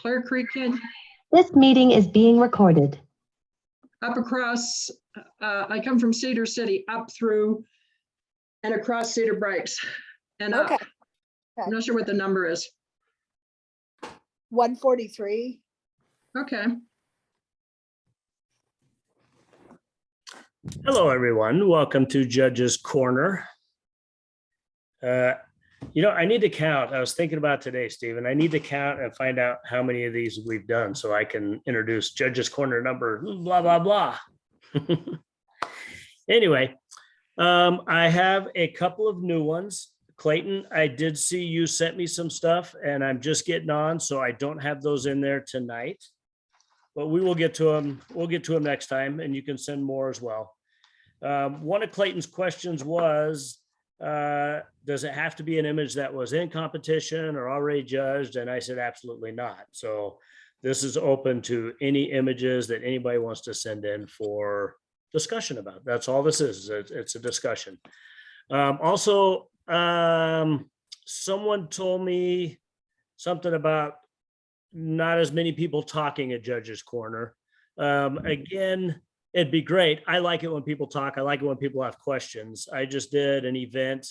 Clear Creek Canyon, This meeting is being recorded. up across, I come from Cedar City, up through and across Cedar Breaks and up. Okay. I'm not sure what the number is. 143. Okay. Hello, everyone. Welcome to Judge's Corner. I need to count. I was thinking about today, Stephen. I need to count and find out how many of these we've done so I can introduce Judge's Corner number, blah, blah, blah. Anyway, I have a couple of new ones. Clayton, I did see you sent me some stuff and I'm just getting on, so I don't have those in there tonight. But we will get to them. We'll get to them next time, and you can send more as well. One of Clayton's questions was, does it have to be an image that was in competition or already judged? And I said, absolutely not. So this is open to any images that anybody wants to send in for discussion about. That's all this is. It's a discussion. Also, someone told me something about not as many people talking at Judge's Corner. Again, it'd be great. I like it when people talk. I like it when people have questions. I just did an event,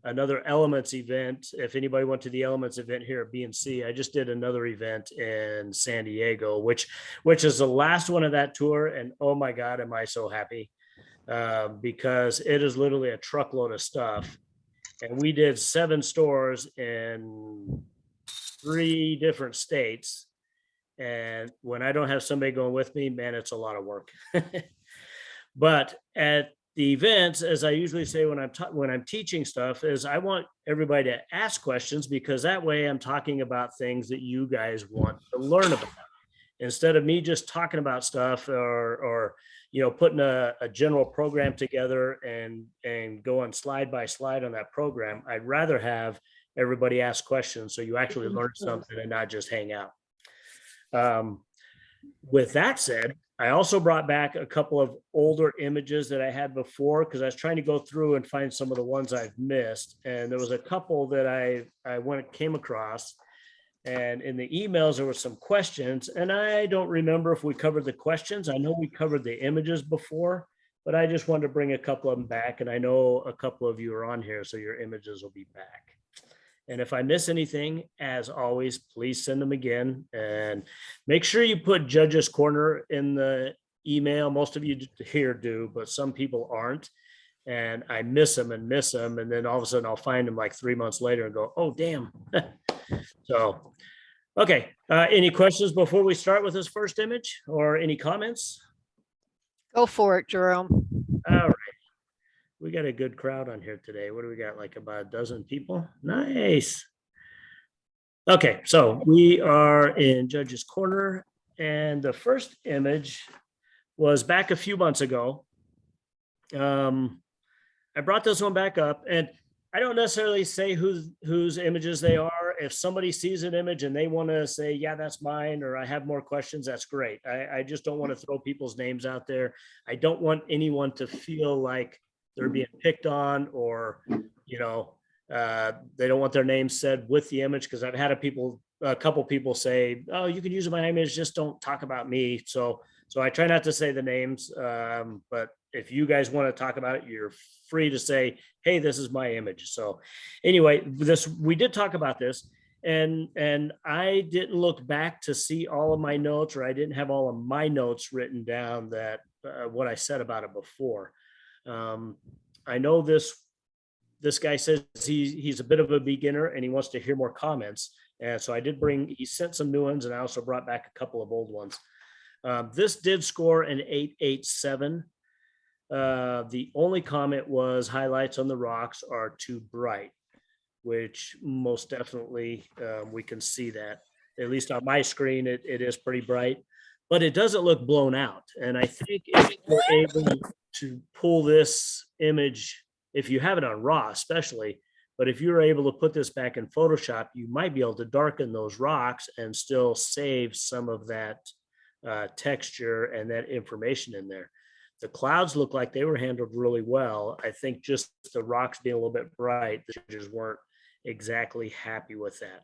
another Elements event. If anybody went to the Elements event here at BNC, I just did another event in San Diego, which is the last one of that tour. And oh my God, am I so happy, because it is literally a truckload of stuff. And we did 7 stores in 3 different states. And when I don't have somebody going with me, man, it's a lot of work. But at the events, as I usually say when I'm teaching stuff, is I want everybody to ask questions, because that way I'm talking about things that you guys want to learn about. Instead of me just talking about stuff or putting a general program together and going slide by slide on that program, I'd rather have everybody ask questions so you actually learn something and not just hang out. With that said, I also brought back a couple of older images that I had before, because I was trying to go through and find some of the ones I've missed. And there was a couple that I came across, and in the emails, there were some questions, and I don't remember if we covered the questions. I know we covered the images before, but I just wanted to bring a couple of them back. And I know a couple of you are on here, so your images will be back. And if I miss anything, as always, please send them again, and make sure you put Judge's Corner in the email. Most of you here do, but some people aren't. And I miss them. And then all of a sudden I'll find them like 3 months later and go, oh, damn. So, okay. Any questions before we start with this first image, or any comments? Go for it, Jerome. All right. We got a good crowd on here today. What do we got? Like about a dozen people? Nice. Okay, so we are in Judge's Corner, and the first image was back a few months ago. I brought this one back up, and I don't necessarily say whose images they are. If somebody sees an image and they want to say, yeah, that's mine, or I have more questions, that's great. I just don't want to throw people's names out there. I don't want anyone to feel like they're being picked on, or, they don't want their name said with the image. Because I've had a couple people say, oh, you can use my image, just don't talk about me. So I try not to say the names, but if you guys want to talk about it, you're free to say, hey, this is my image. So anyway, we did talk about this, and I didn't look back to see all of my notes, or I didn't have all of my notes written down that what I said about it before. I know this guy says he's a bit of a beginner and he wants to hear more comments. And so he sent some new ones, and I also brought back a couple of old ones. This did score an 887. The only comment was highlights on the rocks are too bright, which most definitely we can see that. At least on my screen, it is pretty bright, but it doesn't look blown out. And I think if you're able to pull this image, if you have it on RAW especially, but if you're able to put this back in Photoshop, you might be able to darken those rocks and still save some of that texture and that information in there. The clouds look like they were handled really well. I think just the rocks being a little bit bright, the judges weren't exactly happy with that.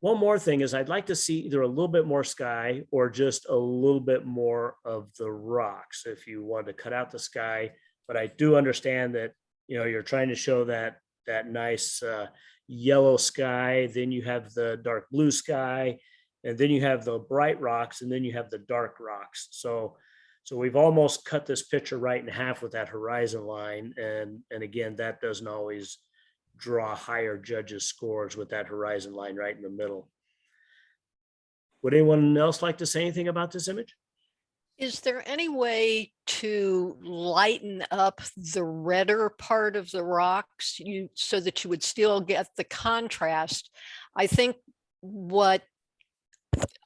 One more thing is I'd like to see either a little bit more sky or just a little bit more of the rocks if you want to cut out the sky. But I do understand that, you're trying to show that nice yellow sky, then you have the dark blue sky, and then you have the bright rocks, and then you have the dark rocks. So we've almost cut this picture right in half with that horizon line. And again, that doesn't always draw higher judges' scores with that horizon line right in the middle. Would anyone else like to say anything about this image? Is there any way to lighten up the redder part of the rocks so that you would still get the contrast? I think what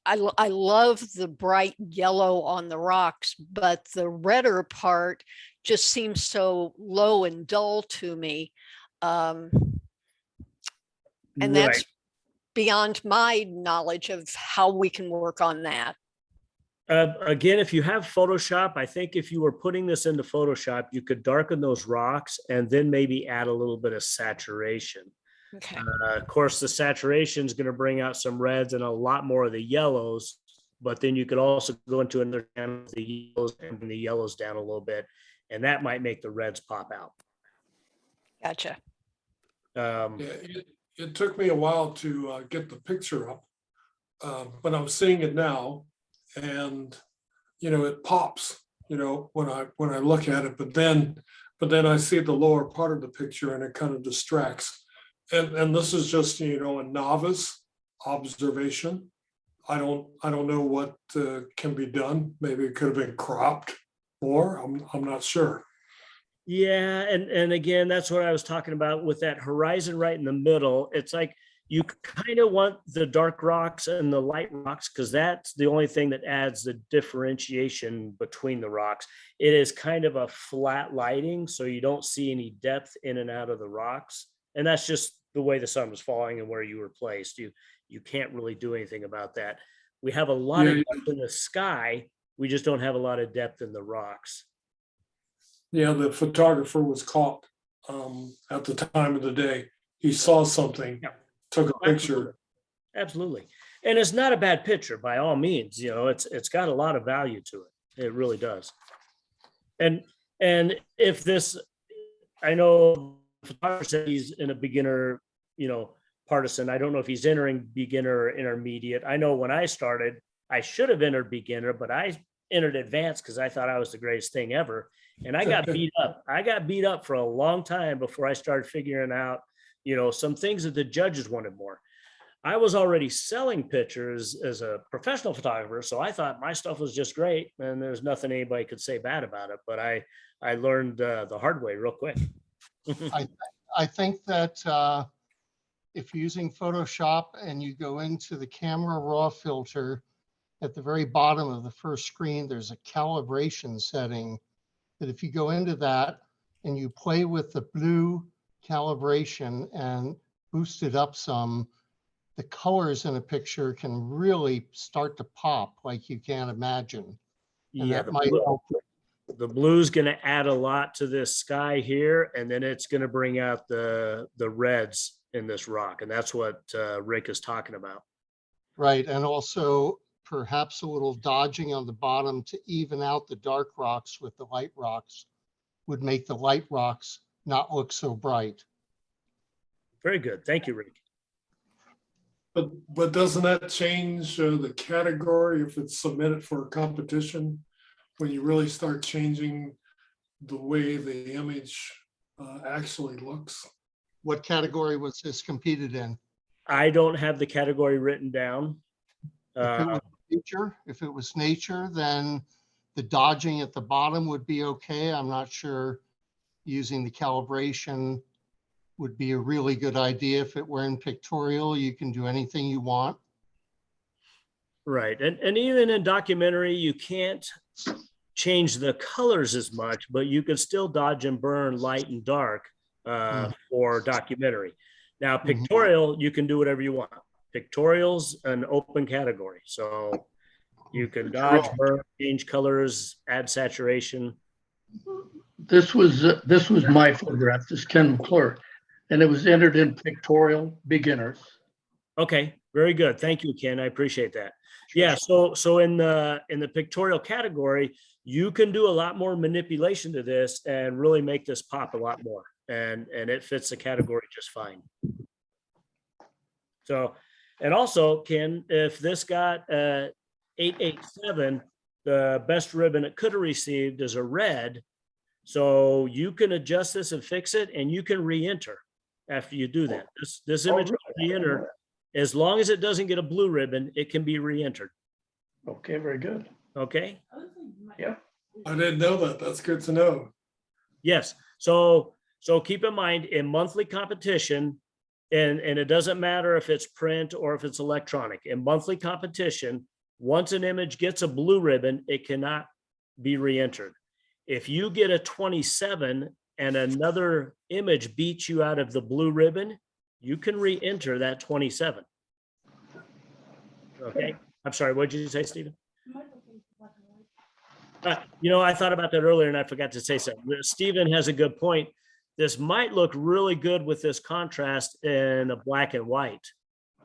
I love the bright yellow on the rocks, but the redder part just seems so low and dull to me. And that's Right. beyond my knowledge of how we can work on that. Again, if you have Photoshop, I think if you were putting this into Photoshop, you could darken those rocks and then maybe add a little bit of saturation. Okay. Of course, the saturation is going to bring out some reds and a lot more of the yellows, but then you could also go into another channel of the yellows and bring the yellows down a little bit, and that might make the reds pop out. Gotcha. Yeah, it took me a while to get the picture up, but I'm seeing it now, and it pops. When I look at it, but then I see the lower part of the picture, and it kind of distracts. And this is just a novice observation. I don't know what can be done. Maybe it could have been cropped more. I'm not sure. Yeah, and again, that's what I was talking about with that horizon right in the middle. It's like you kind of want the dark rocks and the light rocks because that's the only thing that adds the differentiation between the rocks. It is kind of a flat lighting, so you don't see any depth in and out of the rocks. And that's just the way the sun was falling and where you were placed. You can't really do anything about that. We have a lot of depth in the sky. We just don't have a lot of depth in the rocks. Yeah, the photographer was caught at the time of the day. He saw something, took a picture. Absolutely. And it's not a bad picture by all means. It's got a lot of value to it. It really does. And if this, I know the photographer said he's in a beginner, partisan. I don't know if he's entering beginner or intermediate. I know when I started, I should have entered beginner, but I entered advanced because I thought I was the greatest thing ever. And I got beat up. I got beat up for a long time before I started figuring out, some things that the judges wanted more. I was already selling pictures as a professional photographer, so I thought my stuff was just great and there's nothing anybody could say bad about it. But I learned the hard way real quick. I think that if you're using Photoshop and you go into the camera raw filter, at the very bottom of the first screen, there's a calibration setting that if you go into that and you play with the blue calibration and boost it up some, the colors in a picture can really start to pop like you can't imagine. And Yeah, that might help. the blue's going to add a lot to this sky here, and then it's going to bring out the reds in this rock, and that's what Rick is talking about. Right, and also perhaps a little dodging on the bottom to even out the dark rocks with the light rocks would make the light rocks not look so bright. Very good. Thank you, Rick. But doesn't that change the category if it's submitted for a competition? When you really start changing the way the image actually looks? What category was this competed in? I don't have the category written down. If it was nature, then the dodging at the bottom would be okay. I'm not sure using the calibration would be a really good idea. If it were in pictorial, you can do anything you want. Right. And even in documentary, you can't change the colors as much, but you can still dodge and burn light and dark for documentary. Now, pictorial, you can do whatever you want. Pictorial's an open category. So you can dodge, burn, change colors, add saturation. This was my photograph, this Ken McClure, and it was entered in pictorial beginners. Okay, very good. Thank you, Ken. I appreciate that. Yeah, so in the pictorial category, you can do a lot more manipulation to this and really make this pop a lot more. And it fits the category just fine. So, and also, Ken, if this got 887, the best ribbon it could have received is a red. So you can adjust this and fix it, and you can re-enter after you do that. This image can re-enter. As long as it doesn't get a blue ribbon, it can be re-entered. Okay, very good. Okay? I didn't know that. That's good to know. Yes. So keep in mind, in monthly competition, and it doesn't matter if it's print or if it's electronic, in monthly competition, once an image gets a blue ribbon, it cannot be re-entered. If you get a 27 and another image beats you out of the blue ribbon, you can re-enter that 27. Okay. I'm sorry. What did you say, Stephen? I thought about that earlier and I forgot to say something. Stephen has a good point. This might look really good with this contrast in a black and white.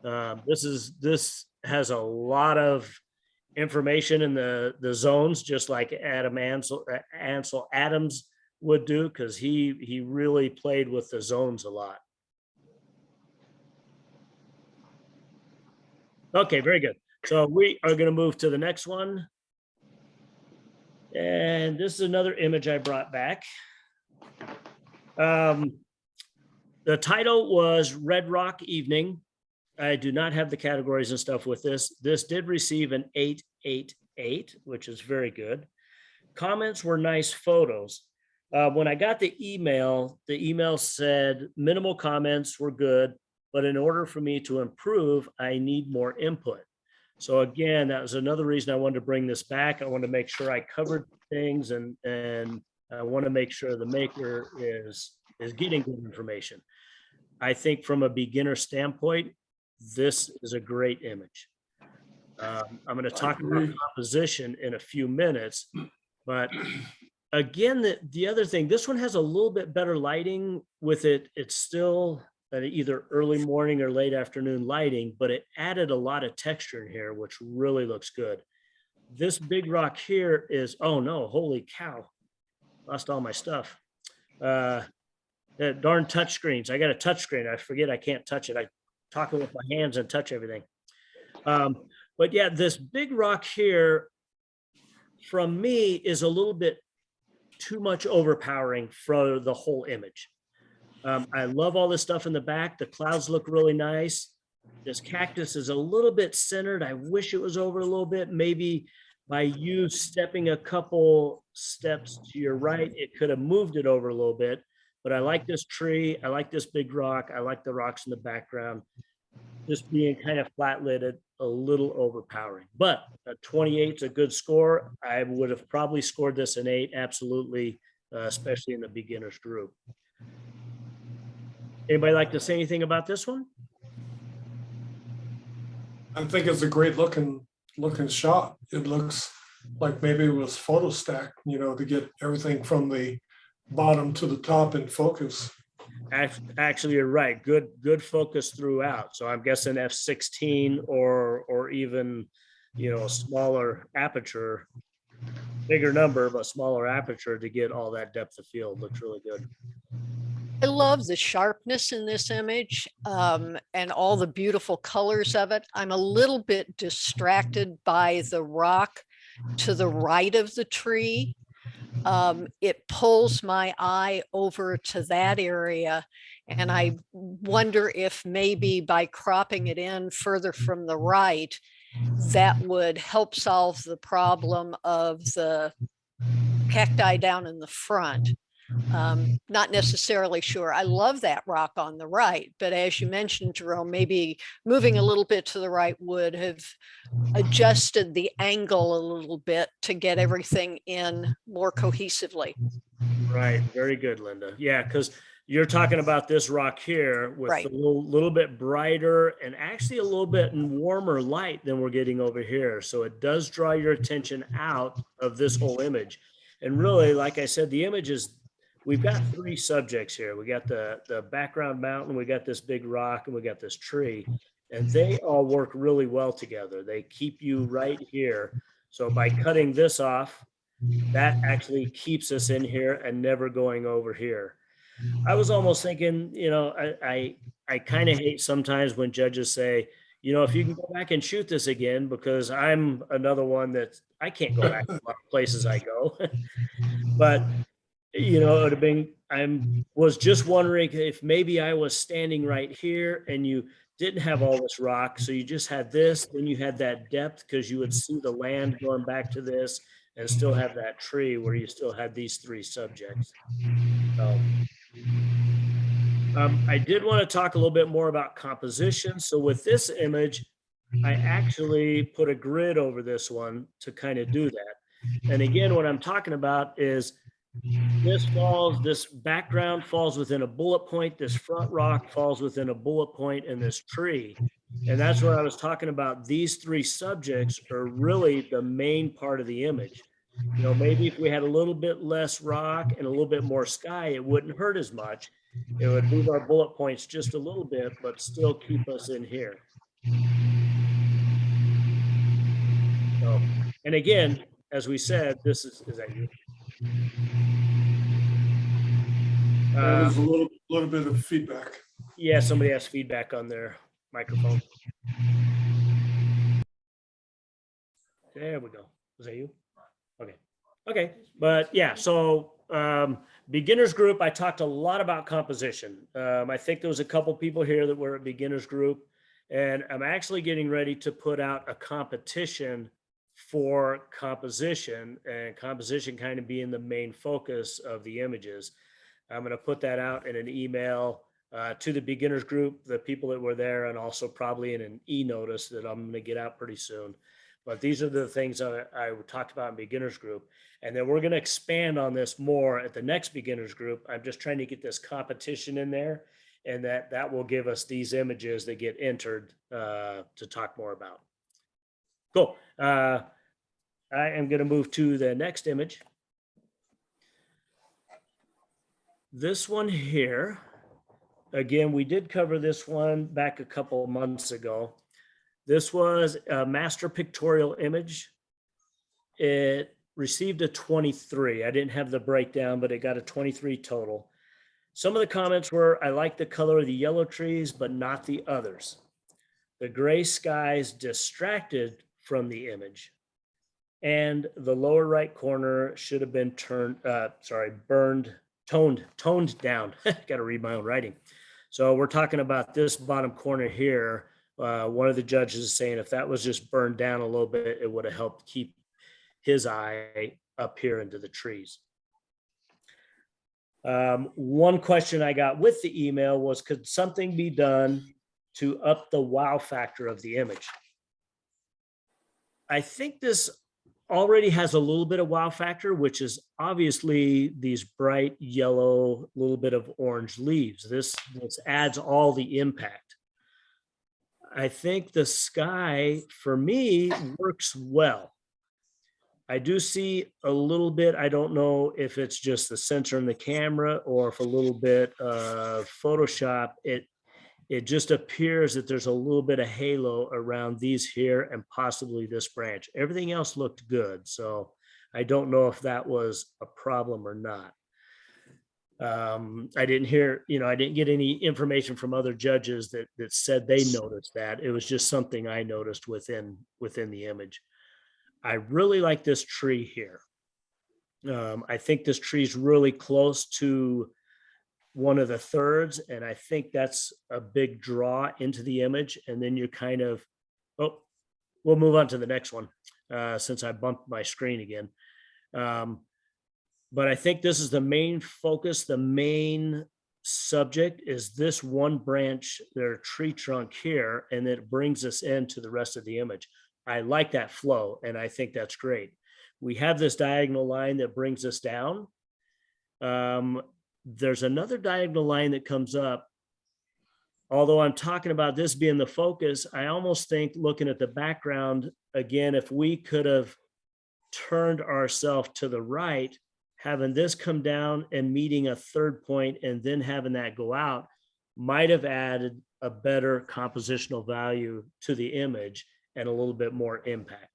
This has a lot of information in the zones, just like Ansel Adams would do, because he really played with the zones a lot. Okay, very good. So we are going to move to the next one. And this is another image I brought back. The title was Red Rock Evening. I do not have the categories and stuff with this. This did receive an 888, which is very good. Comments were nice photos. When I got the email said minimal comments were good, but in order for me to improve, I need more input. So again, that was another reason I wanted to bring this back. I want to make sure I covered things, and I want to make sure the maker is getting good information. I think from a beginner standpoint, this is a great image. I'm going to talk about composition in a few minutes, but again, the other thing, this one has a little bit better lighting with it. It's still either early morning or late afternoon lighting, but it added a lot of texture in here, which really looks good. This big rock here is, oh no, holy cow, lost all my stuff. Darn touch screens. I got a touch screen. I forget I can't touch it. I talking with my hands and touch everything. But yeah, this big rock here from me is a little bit too much overpowering for the whole image. I love all this stuff in the back. The clouds look really nice. This cactus is a little bit centered. I wish it was over a little bit. Maybe by you stepping a couple steps to your right, it could have moved it over a little bit. But I like this tree. I like this big rock. I like the rocks in the background. Just being kind of flat-lidded, a little overpowering. But a 28 is a good score. I would have probably scored this an 8, absolutely, especially in the beginner's group. Anybody like to say anything about this one? I think it's a great looking shot. It looks like maybe it was photo stacked, to get everything from the bottom to the top in focus. Actually, you're right. Good focus throughout. So I'm guessing f16 or even, smaller aperture, bigger number, but smaller aperture to get all that depth of field. Looks really good. I love the sharpness in this image and all the beautiful colors of it. I'm a little bit distracted by the rock to the right of the tree. It pulls my eye over to that area, and I wonder if maybe by cropping it in further from the right, that would help solve the problem of the cacti down in the front. Not necessarily sure. I love that rock on the right, but as you mentioned, Jerome, maybe moving a little bit to the right would have adjusted the angle a little bit to get everything in more cohesively. Right. Very good, Linda. Yeah, because you're talking about this rock here with Right. a little bit brighter and actually a little bit warmer light than we're getting over here. So it does draw your attention out of this whole image. And really, like I said, the image is, we've got 3 subjects here. We got the background mountain, we got this big rock, and we got this tree. and they all work really well together. They keep you right here. So by cutting this off, that actually keeps us in here and never going over here. I was almost thinking, I kind of hate sometimes when judges say, if you can go back and shoot this again, because I'm another one that I can't go back to a lot of places I go. But, it would have been, was just wondering if maybe I was standing right here and you didn't have all this rock. So you just had this, then you had that depth because you would see the land going back to this and still have that tree where you still had these three subjects. So, I did want to talk a little bit more about composition. So with this image, I actually put a grid over this one to kind of do that. And again, what I'm talking about is this background falls within a bullet point, this front rock falls within a bullet point, and this tree. And that's where I was talking about. These three subjects are really the main part of the image. Maybe if we had a little bit less rock and a little bit more sky, it wouldn't hurt as much. It would move our bullet points just a little bit, but still keep us in here. So, and again, as we said, is that you? There's a little bit of feedback. Yeah, somebody has feedback on their microphone. There we go. Was that you? Okay. But yeah, so beginners group, I talked a lot about composition. I think there was a couple people here that were at beginners group, and I'm actually getting ready to put out a competition for composition, and composition kind of being the main focus of the images. I'm going to put that out in an email to the beginners group, the people that were there, and also probably in an e-notice that I'm going to get out pretty soon. But these are the things I talked about in beginners group. And then we're going to expand on this more at the next beginners group. I'm just trying to get this competition in there, and that will give us these images that get entered to talk more about. Cool. I am going to move to the next image. This one here, again, we did cover this one back a couple of months ago. This was a master pictorial image. It received a 23. I didn't have the breakdown, but it got a 23 total. Some of the comments were, I like the color of the yellow trees, but not the others. The gray skies distracted from the image. And the lower right corner should have been toned down. Got to read my own writing. So we're talking about this bottom corner here. One of the judges is saying if that was just burned down a little bit, it would have helped keep his eye up here into the trees. One question I got with the email was, could something be done to up the wow factor of the image? I think this already has a little bit of wow factor, which is obviously these bright yellow, little bit of orange leaves. This adds all the impact. I think the sky, for me, works well. I do see a little bit, I don't know if it's just the sensor in the camera or if a little bit of Photoshop, it just appears that there's a little bit of halo around these here and possibly this branch. Everything else looked good. So I don't know if that was a problem or not. I didn't hear, I didn't get any information from other judges that said they noticed that. It was just something I noticed within the image. I really like this tree here. I think this tree is really close to one of the thirds, and I think that's a big draw into the image. And then you kind of, we'll move on to the next one since I bumped my screen again. But I think this is the main focus. The main subject is this one branch, their tree trunk here, and it brings us into the rest of the image. I like that flow, and I think that's great. We have this diagonal line that brings us down. There's another diagonal line that comes up. Although I'm talking about this being the focus, I almost think looking at the background, again, if we could have turned ourselves to the right, having this come down and meeting a third point and then having that go out might have added a better compositional value to the image and a little bit more impact.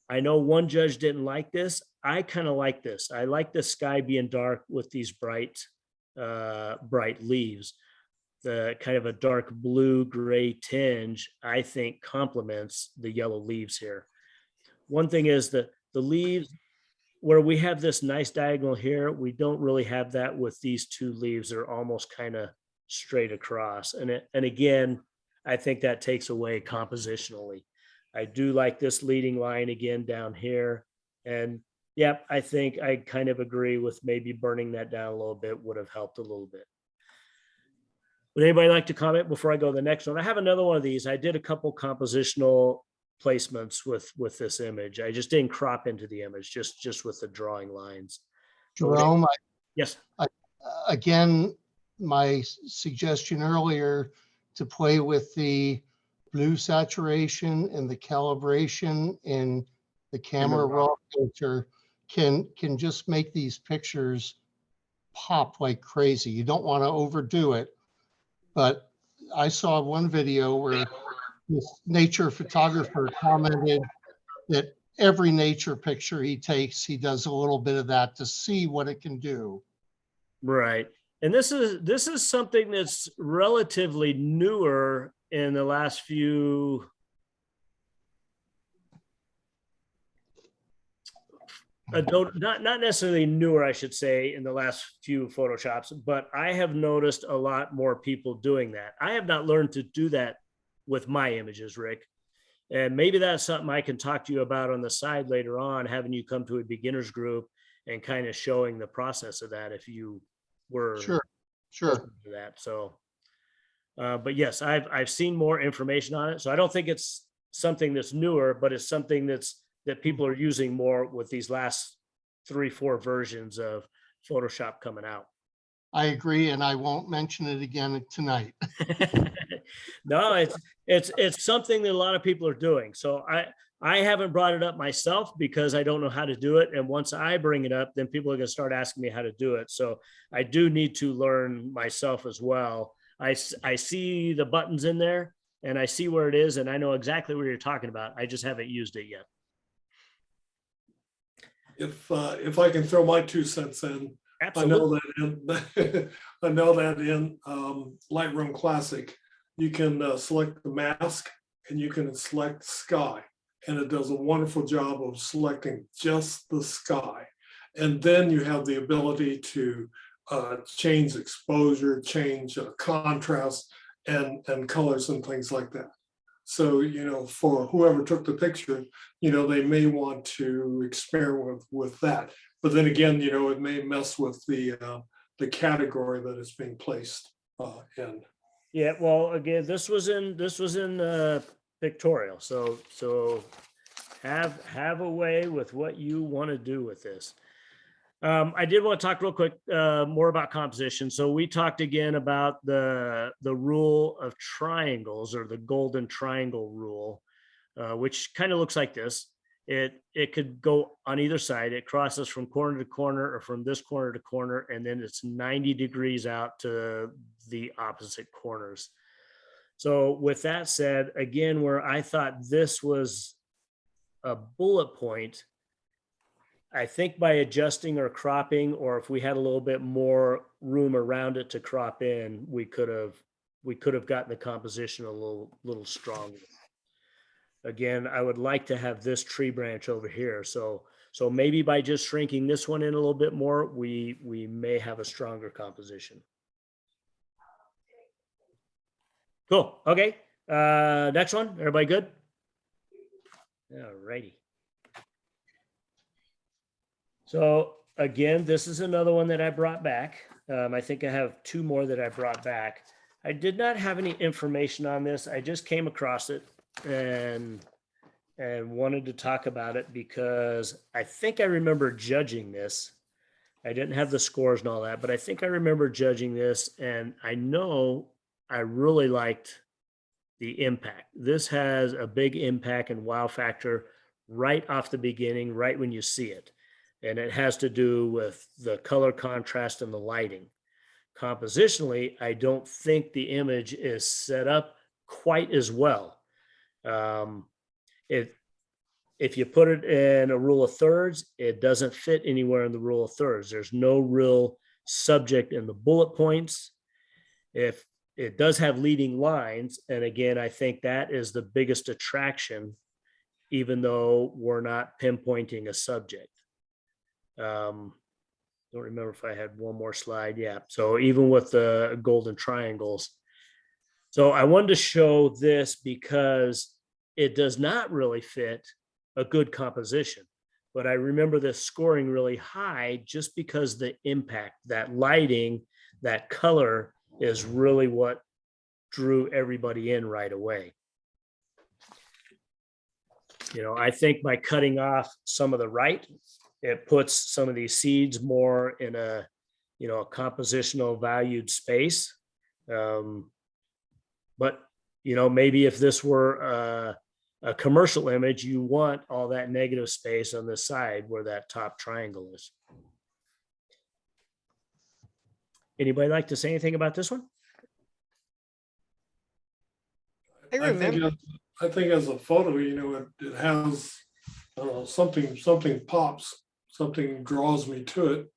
I know one judge didn't like this. I kind of like this. I like the sky being dark with these bright leaves. The kind of a dark blue gray tinge, I think, complements the yellow leaves here. One thing is that the leaves, where we have this nice diagonal here, we don't really have that with these two leaves. They're almost kind of straight across. And again, I think that takes away compositionally. I do like this leading line again down here. And yep, I think I kind of agree with maybe burning that down a little bit would have helped a little bit. Would anybody like to comment before I go to the next one? I have another one of these. I did a couple compositional placements with this image. I just didn't crop into the image, just with the drawing lines. Jerome, Yes. again, my suggestion earlier to play with the blue saturation and the calibration in the camera raw filter can just make these pictures pop like crazy. You don't want to overdo it. But I saw one video where this nature photographer commented that every nature picture he takes, he does a little bit of that to see what it can do. Right. And this is something that's relatively newer in the last few not necessarily newer, I should say, in the last few Photoshops, but I have noticed a lot more people doing that. I have not learned to do that with my images, Rick. And maybe that's something I can talk to you about on the side later on, having you come to a beginners group and kind of showing the process of that if you were Sure. open to that. So, but yes, I've seen more information on it. So I don't think it's something that's newer, but it's something that people are using more with these last 3-4 versions of Photoshop coming out. I agree, and I won't mention it again tonight. No, it's something that a lot of people are doing. So I haven't brought it up myself because I don't know how to do it. And once I bring it up, then people are going to start asking me how to do it. So I do need to learn myself as well. I see the buttons in there and I see where it is and I know exactly what you're talking about. I just haven't used it yet. If I can throw my 2 cents in, Absolutely. I know that in Lightroom Classic, you can select the mask and you can select sky, and it does a wonderful job of selecting just the sky. And then you have the ability to change exposure, change contrast, and colors and things like that. So, for whoever took the picture, they may want to experiment with that. But then again, it may mess with the category that it's being placed in. Yeah, well, again, this was in pictorial. So have a way with what you want to do with this. I did want to talk real quick more about composition. So we talked again about the rule of triangles, or the golden triangle rule, which kind of looks like this. It could go on either side. It crosses from corner to corner or from this corner to corner, and then it's 90 degrees out to the opposite corners. So with that said, again, where I thought this was a bullet point, I think by adjusting or cropping, or if we had a little bit more room around it to crop in, we could have gotten the composition a little stronger. Again, I would like to have this tree branch over here. So maybe by just shrinking this one in a little bit more, we may have a stronger composition. Cool. Okay. Next one. Everybody good? All righty. So again, this is another one that I brought back. I think I have 2 more that I brought back. I did not have any information on this. I just came across it and wanted to talk about it because I think I remember judging this. I didn't have the scores and all that, but I think I remember judging this, and I know I really liked the impact. This has a big impact and wow factor right off the beginning, right when you see it. And it has to do with the color contrast and the lighting. compositionally, I don't think the image is set up quite as well. If you put it in a rule of thirds, it doesn't fit anywhere in the rule of thirds. There's no real subject in the bullet points. If it does have leading lines, and again, I think that is the biggest attraction, even though we're not pinpointing a subject. Don't remember if I had one more slide. Yeah. So even with the golden triangles. So I wanted to show this because it does not really fit a good composition. But I remember this scoring really high just because the impact, that lighting, that color is really what drew everybody in right away. You know, I think by cutting off some of the right, it puts some of these seeds more in a, you know, a compositional valued space. But, you know, maybe if this were a commercial image, you want all that negative space on the side where that top triangle is. Anybody like to say anything about this one? I think as a photo, you know, it has something pops, something draws me to it.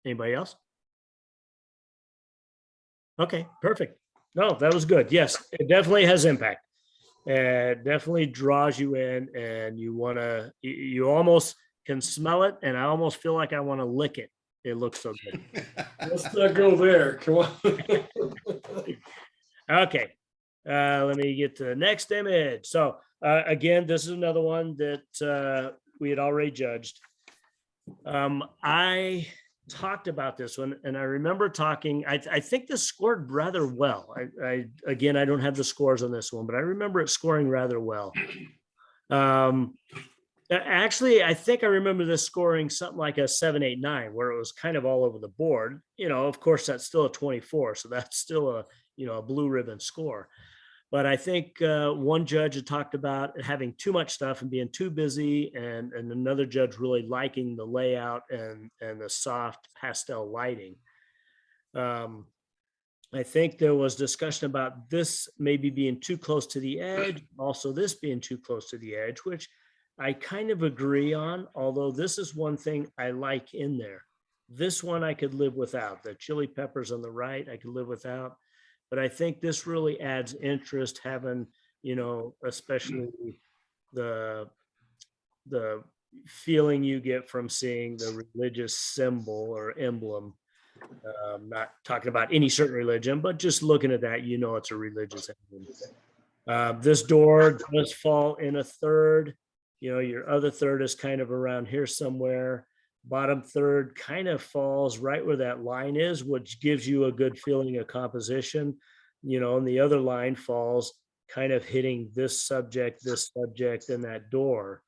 Anybody else? Okay, perfect. No, that was good. Yes, it definitely has impact. It definitely draws you in, and you want to, you almost can smell it, and I almost feel like I want to lick it. It looks so good. Let's not go there. Come on. Okay, let me get to the next image. So again, this is another one that we had already judged. I talked about this one, and I remember talking, I think this scored rather well. Again, I don't have the scores on this one, but I remember it scoring rather well. Actually, I think I remember this scoring something like a 7, 8, 9, where it was kind of all over the board. You know, of course, that's still a 24, so that's still a, you know, a blue ribbon score. But I think one judge had talked about having too much stuff and being too busy, and another judge really liking the layout and the soft pastel lighting. I think there was discussion about this maybe being too close to the edge, also this being too close to the edge, which I kind of agree on, although this is one thing I like in there. This one I could live without. The chili peppers on the right, I could live without. But I think this really adds interest, having, you know, especially the feeling you get from seeing the religious symbol or emblem. Not talking about any certain religion, but just looking at that, you know, it's a religious emblem. This door does fall in a third. You know, your other third is kind of around here somewhere. Bottom third kind of falls right where that line is, which gives you a good feeling of composition, you know, and the other line falls kind of hitting this subject, and that door.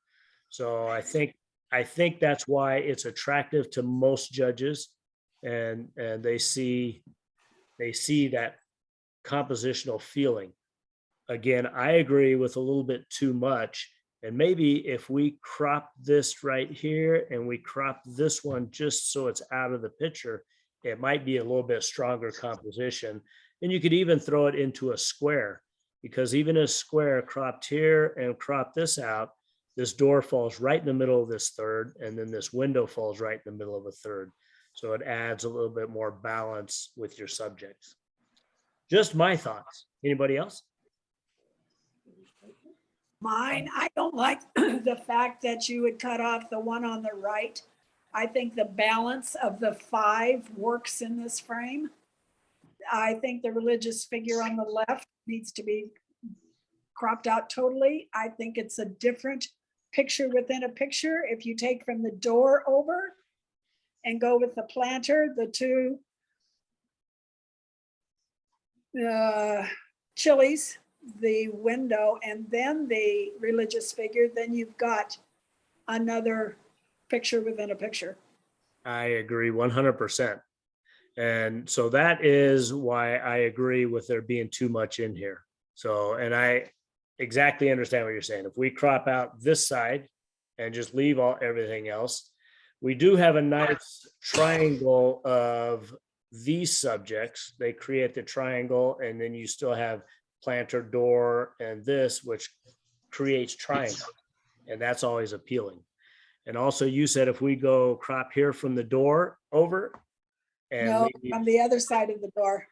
So I think that's why it's attractive to most judges, and they see that compositional feeling. Again, I agree with a little bit too much. And maybe if we crop this right here and we crop this one just so it's out of the picture, it might be a little bit stronger composition. And you could even throw it into a square, because even a square cropped here and crop this out, this door falls right in the middle of this third, and then this window falls right in the middle of a third. So it adds a little bit more balance with your subjects. Just my thoughts. Anybody else? Mine, I don't like the fact that you would cut off the one on the right. I think the balance of the 5 works in this frame. I think the religious figure on the left needs to be cropped out totally. I think it's a different picture within a picture. If you take from the door over and go with the planter, the 2 chilies, the window, and then the religious figure, then you've got another picture within a picture. I agree 100%. And so that is why I agree with there being too much in here. So, and I exactly understand what you're saying. If we crop out this side and just leave everything else, We do have a nice triangle of these subjects. They create the triangle, and then you still have planter, door, and this, which creates triangle. And that's always appealing. And also you said if we go crop here from the door over and No, leave on the other side of the door.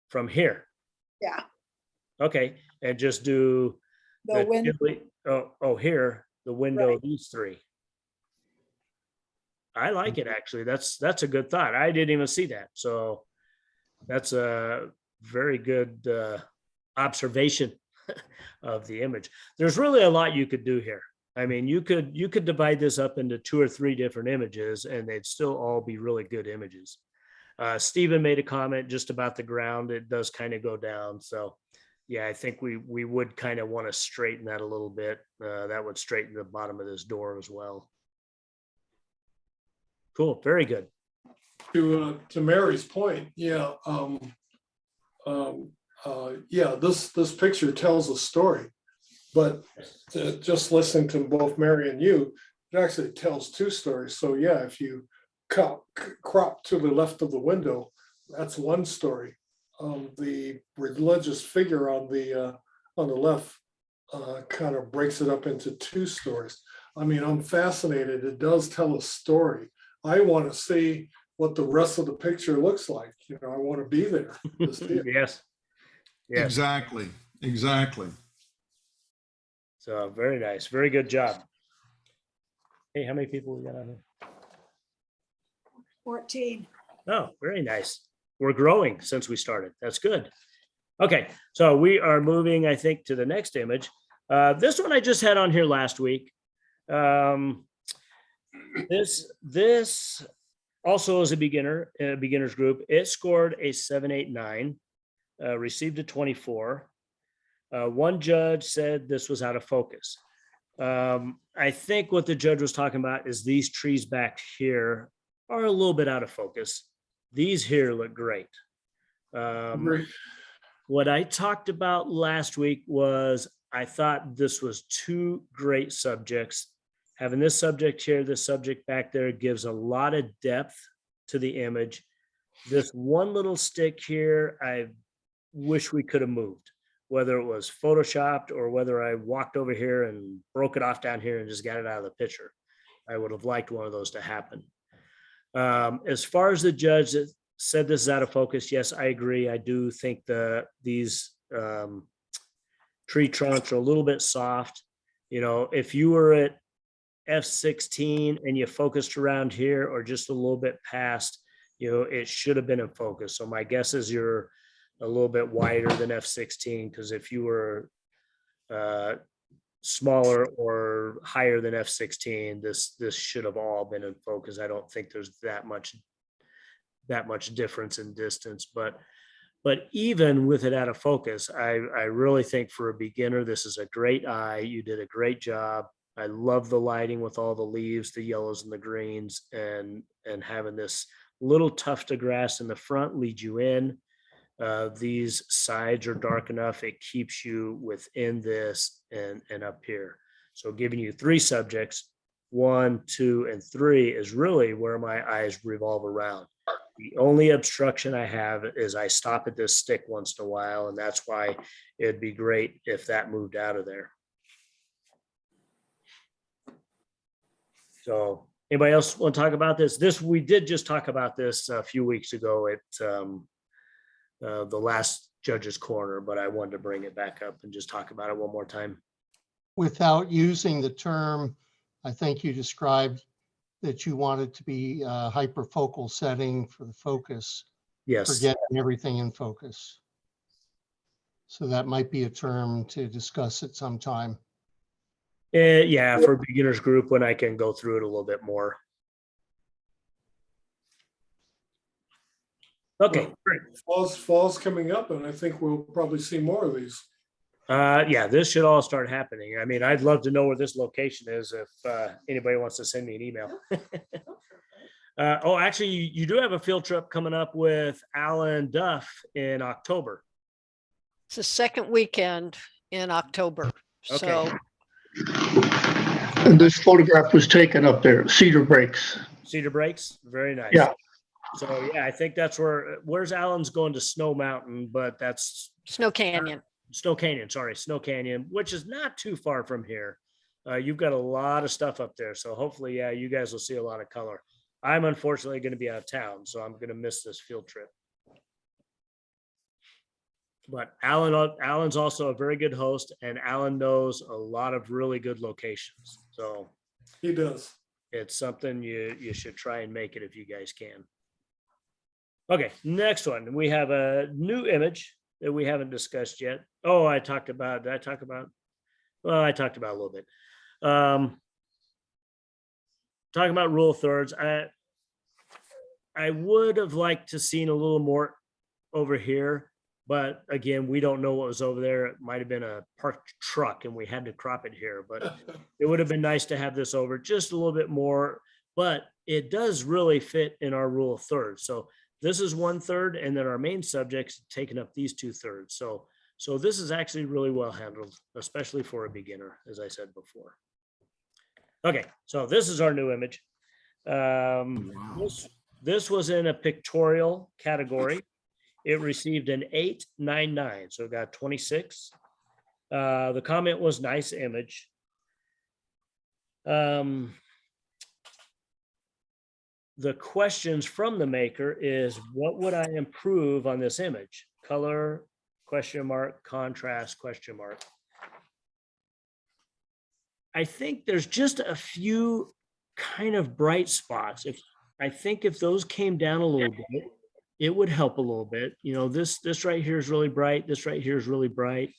from here. Yeah, Okay, and just do the window. here, the window, Right. these three. I like it, actually. That's a good thought. I didn't even see that. So that's a very good observation of the image. There's really a lot you could do here. I mean, you could divide this up into 2 or 3 different images and they'd still all be really good images. Stephen made a comment just about the ground. It does kind of go down. So yeah, I think we would kind of want to straighten that a little bit. That would straighten the bottom of this door as well. Cool, very good. To Mary's point, yeah, this picture tells a story, but just listening to both Mary and you, it actually tells 2 stories. So yeah, if you crop to the left of the window, that's one story. The religious figure on the left kind of breaks it up into 2 stories. I mean, I'm fascinated. It does tell a story. I want to see what the rest of the picture looks like. You know, I want to be there to see it. Yes. Yes. Exactly. So very nice. Very good job. Hey, how many people we got on here? 14. Oh, very nice. We're growing since we started. That's good. Okay, so we are moving, I think, to the next image. This one I just had on here last week. This also is a beginners group. It scored a 789, received a 24. One judge said this was out of focus. I think what the judge was talking about is these trees back here are a little bit out of focus. These here look great. Agree. What I talked about last week was I thought this was 2 great subjects. Having this subject here, this subject back there gives a lot of depth to the image. This one little stick here, I wish we could have moved, whether it was photoshopped or whether I walked over here and broke it off down here and just got it out of the picture. I would have liked one of those to happen. As far as the judge that said this is out of focus, yes, I agree. I do think these tree trunks are a little bit soft. You know, if you were at F16 and you focused around here or just a little bit past, you know, it should have been in focus. So my guess is you're a little bit wider than F16, because if you were smaller or higher than F16, this should have all been in focus. I don't think there's that much difference in distance, but even with it out of focus, I really think for a beginner, this is a great eye. You did a great job. I love the lighting with all the leaves, the yellows and the greens, and having this little tuft of grass in the front lead you in. These sides are dark enough, it keeps you within this and up here. So giving you 3 subjects, 1, 2, and 3 is really where my eyes revolve around. The only obstruction I have is I stop at this stick once in a while, and that's why it'd be great if that moved out of there. So anybody else want to talk about this? We did just talk about this a few weeks ago at the last judge's corner, but I wanted to bring it back up and just talk about it one more time. Without using the term, I think you described that you wanted to be a hyperfocal setting for the focus, Yes. for getting everything in focus. So that might be a term to discuss at some time. Yeah, for beginners group, when I can go through it a little bit more. Okay, great. Fall's coming up, and I think we'll probably see more of these. Yeah, this should all start happening. I mean, I'd love to know where this location is if anybody wants to send me an email. Oh, actually, you do have a field trip coming up with Alan Duff in October. It's the second weekend in October. Okay. So And this photograph was taken up there, Cedar Breaks. Cedar Breaks, very nice. Yeah. So yeah, I think that's where's Alan's going to Snow Mountain, but that's Snow Canyon. Snow Canyon, sorry, Snow Canyon, which is not too far from here. You've got a lot of stuff up there. So hopefully, yeah, you guys will see a lot of color. I'm unfortunately going to be out of town, so I'm going to miss this field trip. But Alan's also a very good host, and Alan knows a lot of really good locations. So He does. it's something you should try and make it if you guys can. Okay, next one. We have a new image that we haven't discussed yet. Oh, I talked about a little bit. Talking about rule of thirds. I would have liked to seen a little more over here, but again, we don't know what was over there. It might have been a parked truck and we had to crop it here, but it would have been nice to have this over just a little bit more, but it does really fit in our rule of thirds. So this is 1/3, and then our main subject's taking up these 2/3. So this is actually really well handled, especially for a beginner, as I said before. Okay, so this is our new image. This was in a pictorial category. It received an 899, so it got 26. The comment was nice image. The questions from the maker is, what would I improve on this image? Color, question mark, contrast, question mark. I think there's just a few kind of bright spots. I think if those came down a little bit, it would help a little bit. You know, this right here is really bright. This right here is really bright.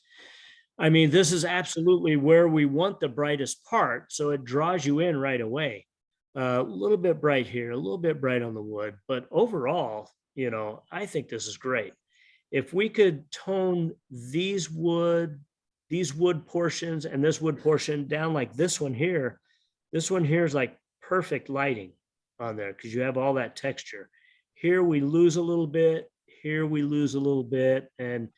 I mean, this is absolutely where we want the brightest part. So it draws you in right away. A little bit bright here, a little bit bright on the wood, but overall, you know, I think this is great. If we could tone these wood portions and this wood portion down like this one here is like perfect lighting on there because you have all that texture. Here we lose a little bit, here we lose a little bit, and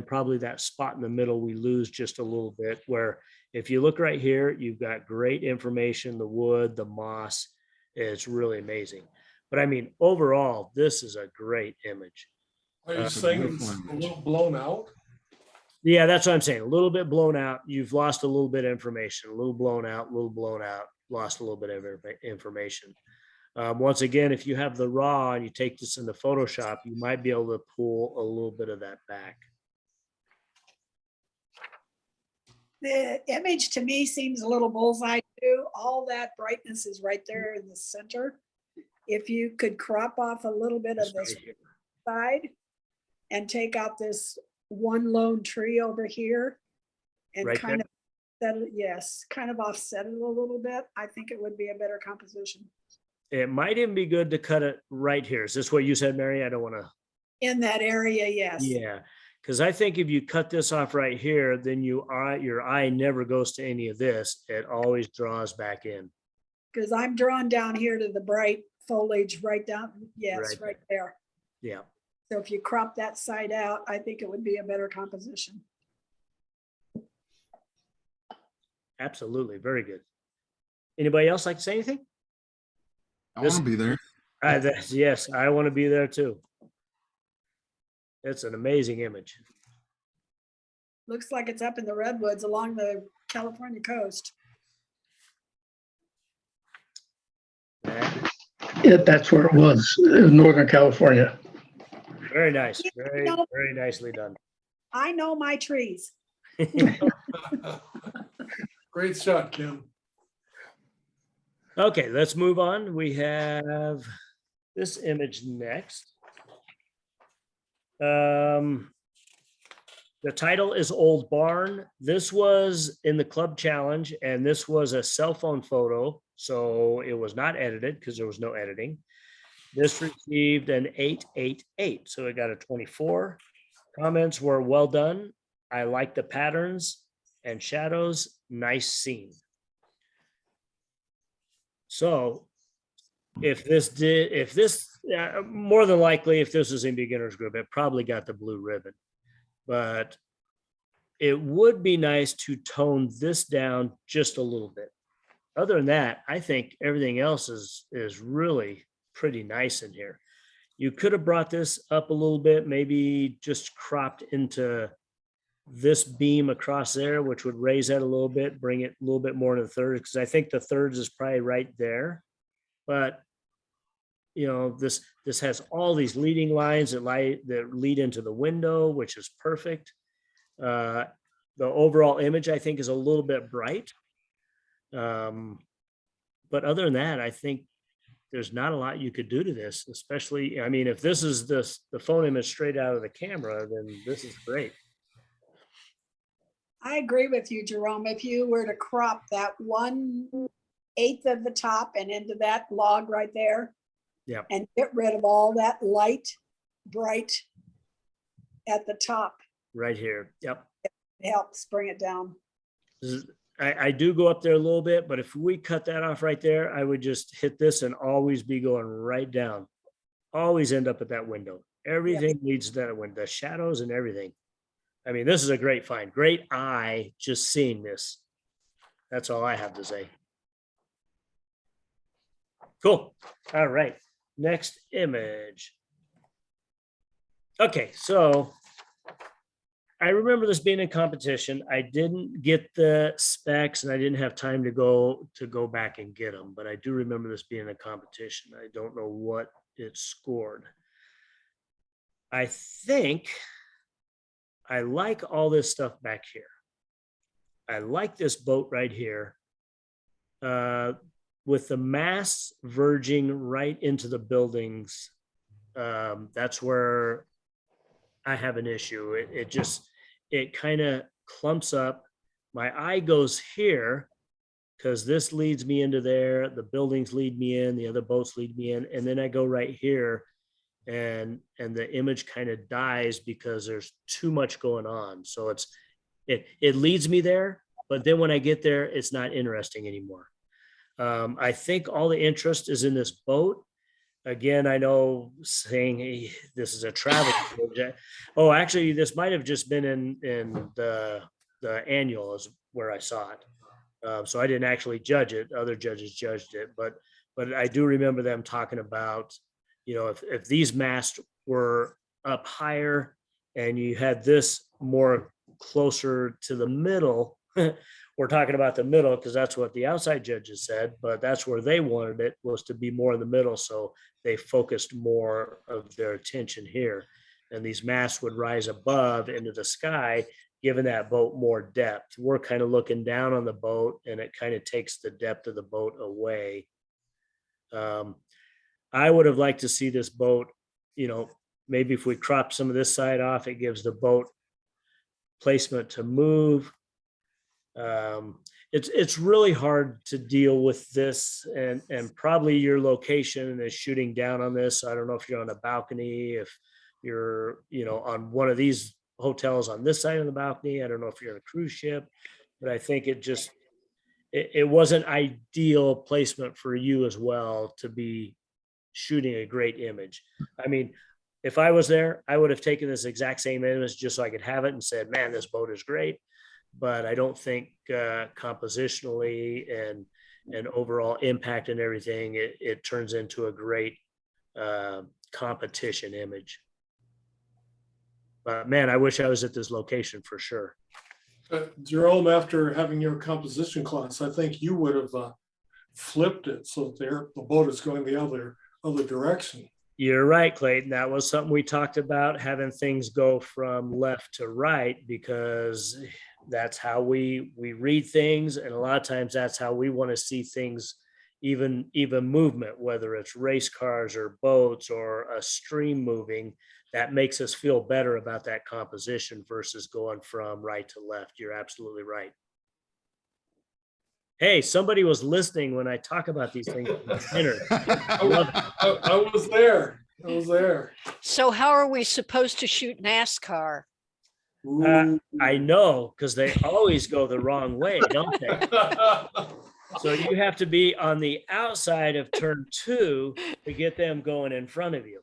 probably that spot in the middle we lose just a little bit, where if you look right here, you've got great information, the wood, the moss, it's really amazing. But I mean, overall, this is a great image. Are you saying it's a little blown out? Yeah, that's what I'm saying. A little bit blown out. You've lost a little bit of information, a little blown out, lost a little bit of information. Once again, if you have the raw and you take this into Photoshop, you might be able to pull a little bit of that back. The image to me seems a little bullseye too. All that brightness is right there in the center. If you could crop off a little bit of this side and take out this one lone tree over here and Right kind of set it, yes, kind of offset it a little bit, I think it would be a better composition. It might even be good to cut it right here. Is this what you said, Mary? I don't want to. In that area, yes. Yeah, because I think if you cut this off right here, then your eye never goes to any of this. It always draws back in. Because I'm drawn down here to the bright foliage right down, yes, Right right there. Yeah. So if you crop that side out, I think it would be a better composition. Absolutely. Very good. Anybody else like to say anything? I want to be there. Yes, I want to be there too. It's an amazing image. Looks like it's up in the redwoods along the California coast. Yeah, that's where it was, in Northern California. Very nice. You Very, know- very nicely done. I know my trees. Great shot, Kim. Okay, let's move on. We have this image next. The title is Old Barn. This was in the club challenge, and this was a cell phone photo, so it was not edited because there was no editing. This received an 888, so it got a 24. Comments were well done. I like the patterns and shadows. Nice scene. So if this, more than likely, if this was in beginners group, it probably got the blue ribbon, but it would be nice to tone this down just a little bit. other than that, I think everything else is really pretty nice in here. You could have brought this up a little bit, maybe just cropped into this beam across there, which would raise that a little bit, bring it a little bit more to the third, because I think the thirds is probably right there. But you know, this has all these leading lines that lead into the window, which is perfect. The overall image, I think, is a little bit bright. But other than that, I think there's not a lot you could do to this, especially, I mean, if this is the phone image straight out of the camera, then this is great. I agree with you, Jerome. If you were to crop that 1/8 of the top and into that log right there. Yeah. And get rid of all that light, bright at the top. Right here. Yep. It helps bring it down. I do go up there a little bit, but if we cut that off right there, I would just hit this and always be going right down. Always end up at that window. Everything leads to that window, the shadows and everything. I mean, this is a great find. Great eye just seeing this. That's all I have to say. Cool. All right. Next image. Okay, so I remember this being a competition. I didn't get the specs and I didn't have time to go back and get them, but I do remember this being a competition. I don't know what it scored. I think I like all this stuff back here. I like this boat right here. With the masts verging right into the buildings, that's where I have an issue. It kind of clumps up. My eye goes here because this leads me into there. The buildings lead me in, the other boats lead me in. And then I go right here and the image kind of dies because there's too much going on. So it leads me there, but then when I get there, it's not interesting anymore. I think all the interest is in this boat. Again, I know saying, hey, this is a travel project. Oh, actually, this might have just been in the annual is where I saw it. So I didn't actually judge it. Other judges judged it, but I do remember them talking about, you know, if these masts were up higher and you had this more closer to the middle, we're talking about the middle because that's what the outside judges said, but that's where they wanted it, was to be more in the middle. So they focused more of their attention here. And these masts would rise above into the sky, giving that boat more depth. We're kind of looking down on the boat and it kind of takes the depth of the boat away. I would have liked to see this boat, you know, maybe if we crop some of this side off, it gives the boat placement to move. It's really hard to deal with this, and probably your location is shooting down on this. So I don't know if you're on a balcony, if you're, you know, on one of these hotels on this side of the balcony. I don't know if you're on a cruise ship, but I think it wasn't ideal placement for you as well to be shooting a great image. I mean, if I was there, I would have taken this exact same image just so I could have it and said, man, this boat is great. But I don't think compositionally and overall impact and everything, it turns into a great competition image. But man, I wish I was at this location for sure. Jerome, after having your composition class, I think you would have flipped it so that the boat is going the other direction. You're right, Clayton. That was something we talked about, having things go from left to right, because that's how we read things. And a lot of times that's how we want to see things, even movement, whether it's race cars or boats or a stream moving. That makes us feel better about that composition versus going from right to left. You're absolutely right. Hey, somebody was listening when I talk about these things. I was there. I was there. So how are we supposed to shoot NASCAR? I know, because they always go the wrong way, don't they? So you have to be on the outside of turn 2 to get them going in front of you.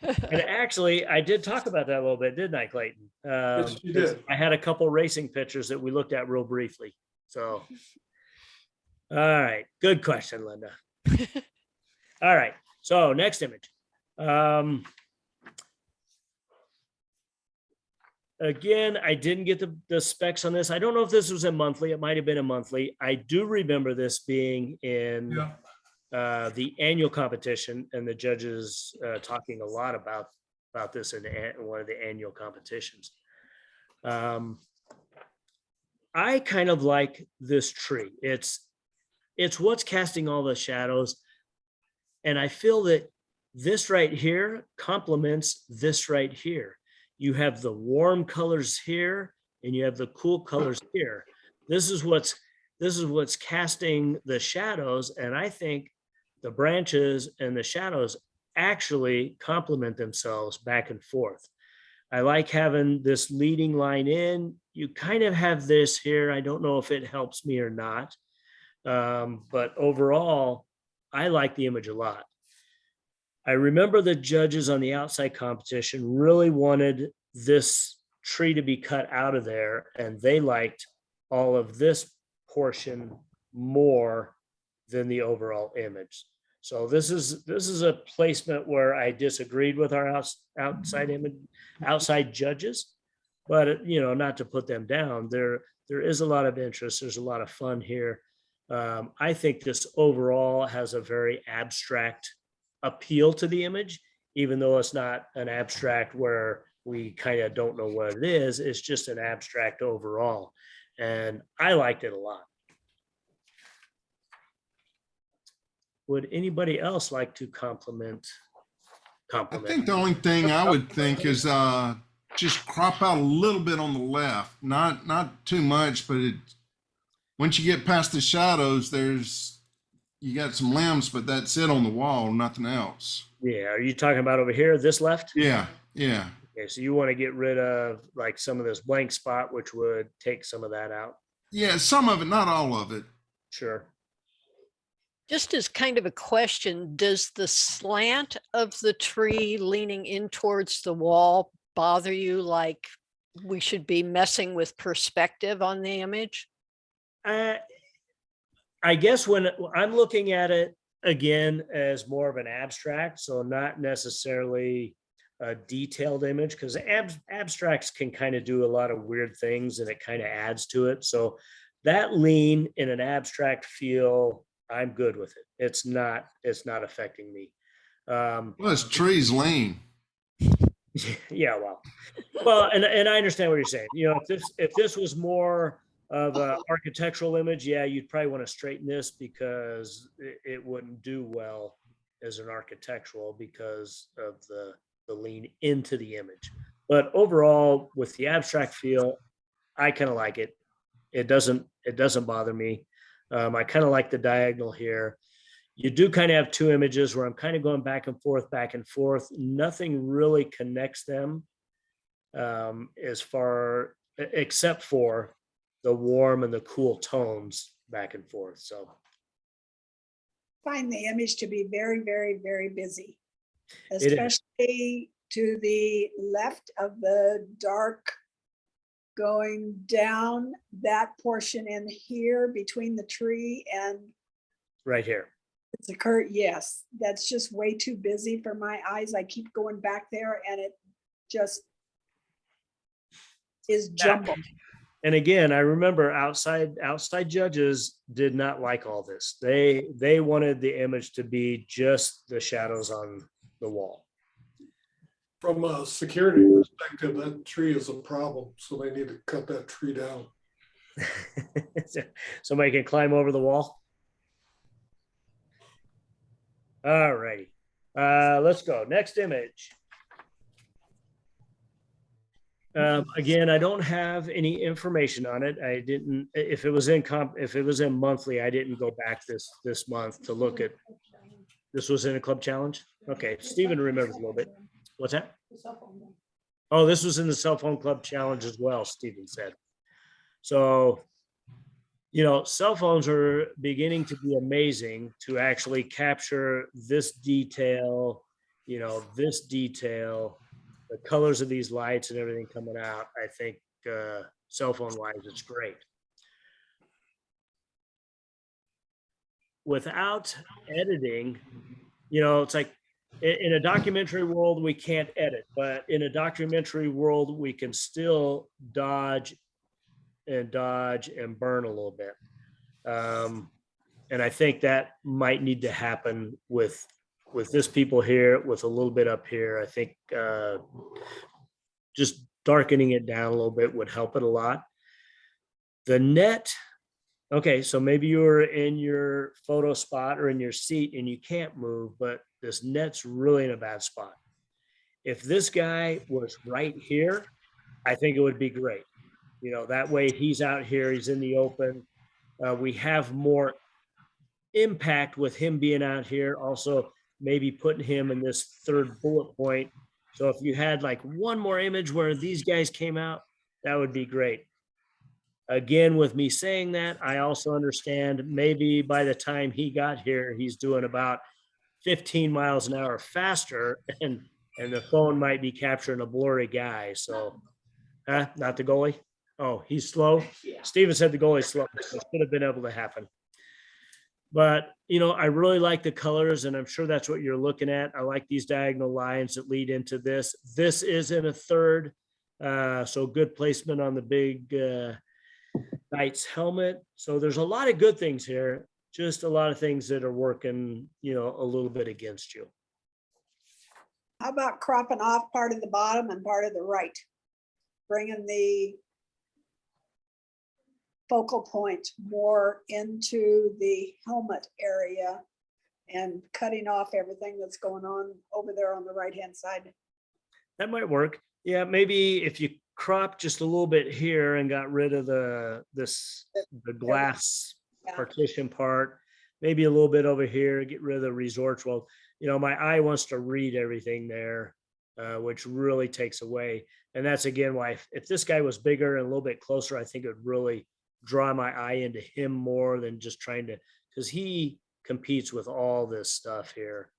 And actually, I did talk about that a little bit, didn't I, Clayton? Yes, you did. I had a couple racing pictures that we looked at real briefly. So All right, good question, Linda. All right, so next image. Again, I didn't get the specs on this. I don't know if this was a monthly. It might have been a monthly. I do remember this being in the annual competition, and the judges talking a lot about this in one of the annual competitions. I kind of like this tree. It's what's casting all the shadows. And I feel that this right here complements this right here. You have the warm colors here and you have the cool colors here. This is what's casting the shadows. And I think the branches and the shadows actually complement themselves back and forth. I like having this leading line in. You kind of have this here. I don't know if it helps me or not. But overall, I like the image a lot. I remember the judges on the outside competition really wanted this tree to be cut out of there, and they liked all of this portion more than the overall image. So this is a placement where I disagreed with our outside judges, but not to put them down. There is a lot of interest. There's a lot of fun here. I think this overall has a very abstract appeal to the image, even though it's not an abstract where we kind of don't know what it is. It's just an abstract overall. And I liked it a lot. Would anybody else like to compliment? I think the only thing I would think is just crop out a little bit on the left, not too much, but once you get past the shadows, you got some limbs, but that's it on the wall, nothing else. Yeah, are you talking about over here, this left? Yeah. Okay, so you want to get rid of like some of this blank spot, which would take some of that out? Yeah, some of it, not all of it. Sure. Just as kind of a question, does the slant of the tree leaning in towards the wall bother you? Like we should be messing with perspective on the image? I guess when I'm looking at it again as more of an abstract, so not necessarily a detailed image, because abstracts can kind of do a lot of weird things and it kind of adds to it. So that lean in an abstract feel, I'm good with it. It's not affecting me. This tree's lean. Yeah, well, and I understand what you're saying. If this was more of an architectural image, yeah, you'd probably want to straighten this because it wouldn't do well as an architectural because of the lean into the image. But overall, with the abstract feel, I kind of like it. It doesn't bother me. I kind of like the diagonal here. You do kind of have two images where I'm kind of going back and forth. Nothing really connects them except for the warm and the cool tones back and forth. So Find the image to be very, very, very busy, It is. especially to the left of the dark going down that portion in here between the tree and right here. it's a curve. Yes, that's just way too busy for my eyes. I keep going back there and it just is jumbled. And again, I remember outside judges did not like all this. They wanted the image to be just the shadows on the wall. From a security perspective, that tree is a problem, so they need to cut that tree down. Somebody can climb over the wall. All righty. Let's go. Next image. Again, I don't have any information on it. I didn't, if it was in monthly, I didn't go back this month to look at, this was in a club challenge. Okay. Stephen remembers a little bit. What's that? Oh, this was in the cell phone club challenge as well, Stephen said. So, cell phones are beginning to be amazing to actually capture this detail, this detail, the colors of these lights and everything coming out. I think cell phone wise, it's great. without editing, it's like in a documentary world, we can't edit, but in a documentary world, we can still dodge and burn a little bit. And I think that might need to happen with this people here, with a little bit up here. I think just darkening it down a little bit would help it a lot. The net, okay, so maybe you're in your photo spot or in your seat and you can't move, but this net's really in a bad spot. If this guy was right here, I think it would be great. That way he's out here, he's in the open. We have more impact with him being out here. Also, maybe putting him in this third bullet point. So if you had like one more image where these guys came out, that would be great. Again, with me saying that, I also understand maybe by the time he got here, he's doing about 15 miles an hour faster, and the phone might be capturing a blurry guy. So, not the goalie. Oh, he's slow. Yeah. Steven said the goalie's slow. So it should have been able to happen. But, I really like the colors, and I'm sure that's what you're looking at. I like these diagonal lines that lead into this. This is in a third. So good placement on the big Knight's helmet. So there's a lot of good things here, just a lot of things that are working, a little bit against you. How about cropping off part of the bottom and part of the right? Bringing the focal point more into the helmet area and cutting off everything that's going on over there on the right-hand side. That might work. Yeah, maybe if you crop just a little bit here and got rid of the glass Yeah. partition part, maybe a little bit over here, get rid of the resorts. Well, my eye wants to read everything there, which really takes away. And that's again why if this guy was bigger and a little bit closer, I think it would really draw my eye into him more than just trying to, because he competes with all this stuff here.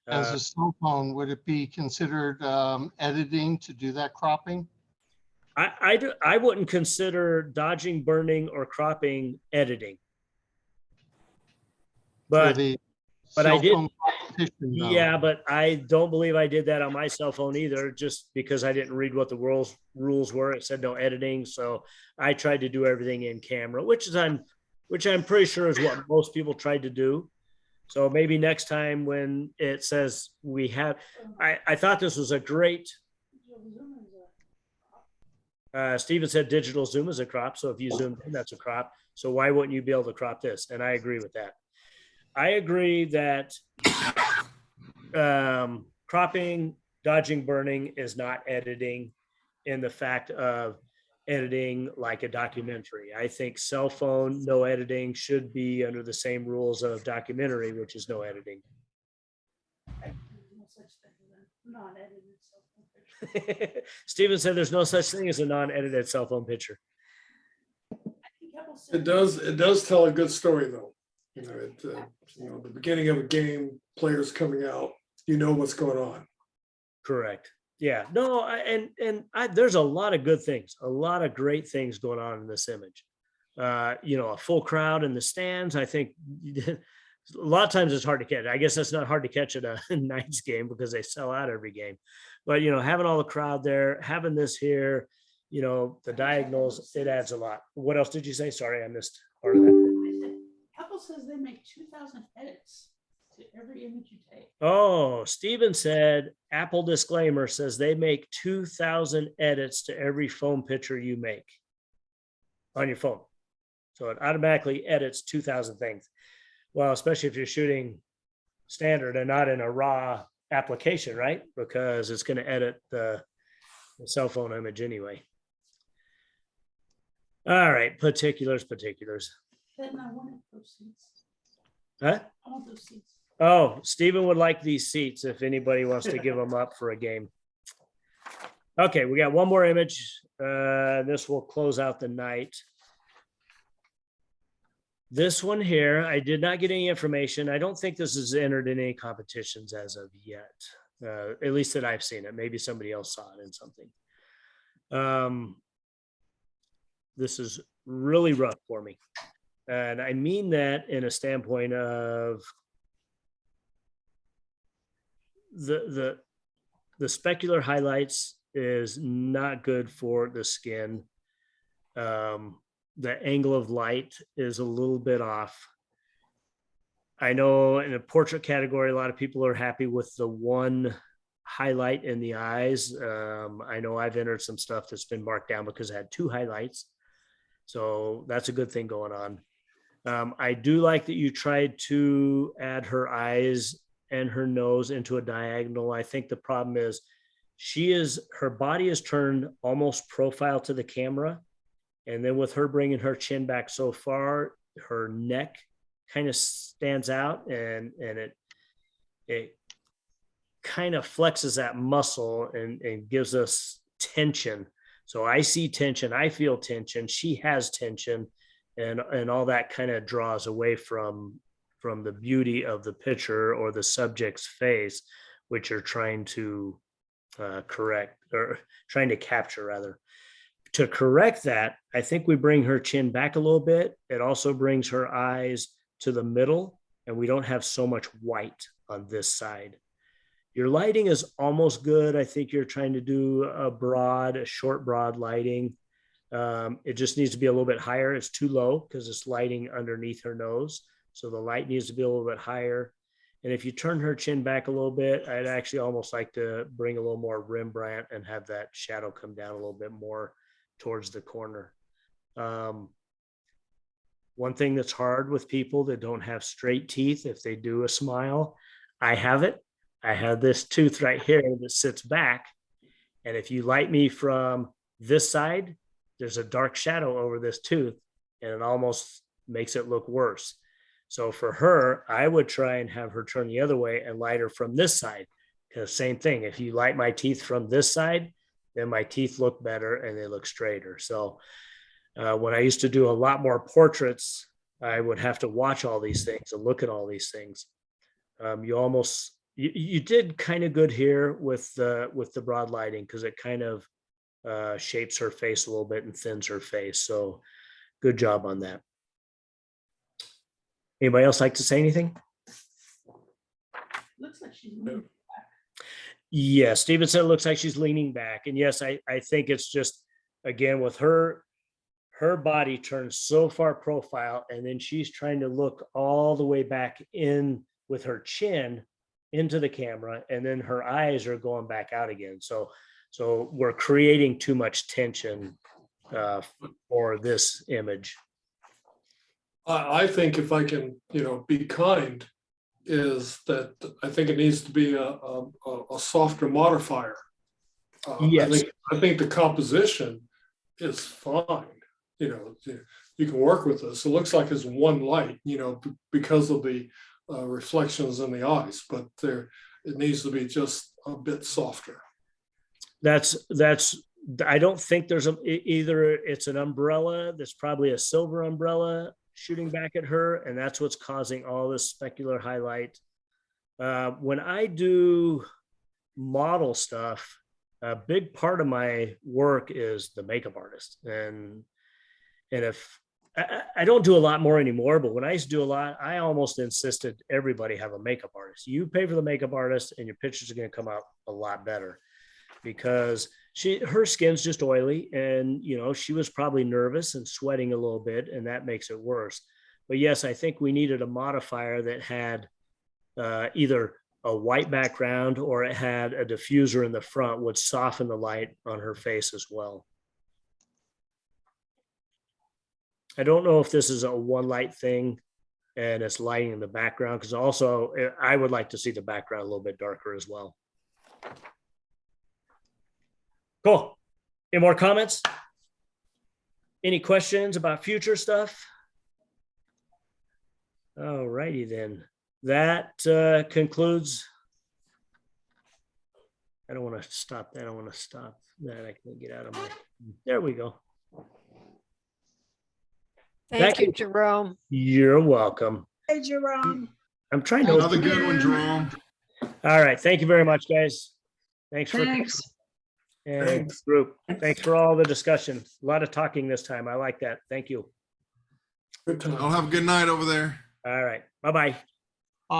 As a cell phone, would it be considered editing to do that cropping? I wouldn't consider dodging, burning, or cropping editing. For But the I cell did- phone competition, though? yeah, but I don't believe I did that on my cell phone either, just because I didn't read what the rules were. It said no editing, so I tried to do everything in camera, which I'm pretty sure is what most people tried to do. So maybe next time when it says we have, I thought this was a great. Steven said digital zoom is a crop, so if you zoom in, that's a crop. So why wouldn't you be able to crop this? And I agree with that. I agree that cropping, dodging, burning is not editing in the fact of editing like a documentary. I think cell phone, no editing should be under the same rules of documentary, which is no editing. Steven said there's no such thing as a non-edited cell phone picture. It does tell a good story though. The beginning of a game, players coming out, what's going on. Correct. Yeah, no, there's a lot of good things, a lot of great things going on in this image. A full crowd in the stands. I think a lot of times it's hard to catch. I guess that's not hard to catch at a Knights game because they sell out every game. But, having all the crowd there, having this here, the diagonals, it adds a lot. What else did you say? Sorry, I missed part of that. Apple says they make 2,000 edits to every image you take. Oh, Steven said, Apple disclaimer says they make 2,000 edits to every phone picture you make on your phone. So it automatically edits 2,000 things. Well, especially if you're shooting standard and not in a RAW application, right? Because it's going to edit the cell phone image anyway. All right, particulars. Then I wanted those seats. Huh? I want those seats. Oh, Steven would like these seats if anybody wants to give them up for a game. Okay, we got one more image. This will close out the night. This one here, I did not get any information. I don't think this is entered in any competitions as of yet, at least that I've seen it. Maybe somebody else saw it in something. This is really rough for me. And I mean that in a standpoint of the specular highlights is not good for the skin. The angle of light is a little bit off. I know in a portrait category, a lot of people are happy with the one highlight in the eyes. I know I've entered some stuff that's been marked down because it had 2 highlights. So that's a good thing going on. I do like that you tried to add her eyes and her nose into a diagonal. I think the problem is her body is turned almost profile to the camera. And then with her bringing her chin back so far, her neck kind of stands out and it kind of flexes that muscle and gives us tension. So I see tension, I feel tension, she has tension, and all that kind of draws away from the beauty of the picture or the subject's face, which you're trying to correct, or trying to capture rather. To correct that, I think we bring her chin back a little bit. It also brings her eyes to the middle, and we don't have so much white on this side. Your lighting is almost good. I think you're trying to do a short broad lighting. It just needs to be a little bit higher. It's too low because it's lighting underneath her nose. So the light needs to be a little bit higher. And if you turn her chin back a little bit, I'd actually almost like to bring a little more Rembrandt and have that shadow come down a little bit more towards the corner. One thing that's hard with people that don't have straight teeth, if they do a smile, I have it. I have this tooth right here that sits back. And if you light me from this side, there's a dark shadow over this tooth and it almost makes it look worse. So for her, I would try and have her turn the other way and light her from this side. Because same thing, if you light my teeth from this side, then my teeth look better and they look straighter. So when I used to do a lot more portraits, I would have to watch all these things and look at all these things. You did kind of good here with the broad lighting because it kind of shapes her face a little bit and thins her face. So good job on that. Anybody else like to say anything? Looks like she's moving. Yeah, Steven said it looks like she's leaning back. And yes, I think it's just, again, with her body turns so far profile, and then she's trying to look all the way back in with her chin into the camera, and then her eyes are going back out again. So we're creating too much tension for this image. I think if I can, be kind, is that I think it needs to be a softer modifier. Yes. I think the composition is fine. You can work with this. It looks like it's one light, because of the reflections in the eyes, but it needs to be just a bit softer. That's I don't think there's either it's an umbrella that's probably a silver umbrella shooting back at her, and that's what's causing all this specular highlight. When I do model stuff, a big part of my work is the makeup artist, and if I don't do a lot more anymore, but when I used to do a lot, I almost insisted everybody have a makeup artist. You pay for the makeup artist and your pictures are going to come out a lot better, because her skin's just oily, and she was probably nervous and sweating a little bit, and that makes it worse. But yes, I think we needed a modifier that had either a white background or it had a diffuser in the front, would soften the light on her face as well. I don't know if this is a one light thing and it's lighting in the background, because also I would like to see the background a little bit darker as well. Cool. Any more comments? Any questions about future stuff? All righty then. That concludes. I don't want to stop that. I want to stop that. I can get out of my. There we go. Thank you, Jerome. You're welcome. Hey, Jerome. I'm trying to. Another good one, Jerome. All right. Thank you very much, guys. Thanks. And group. Thanks for all the discussion. A lot of talking this time. I like that. Thank you. Good I'll time. have a good night over there. All right. Bye-bye.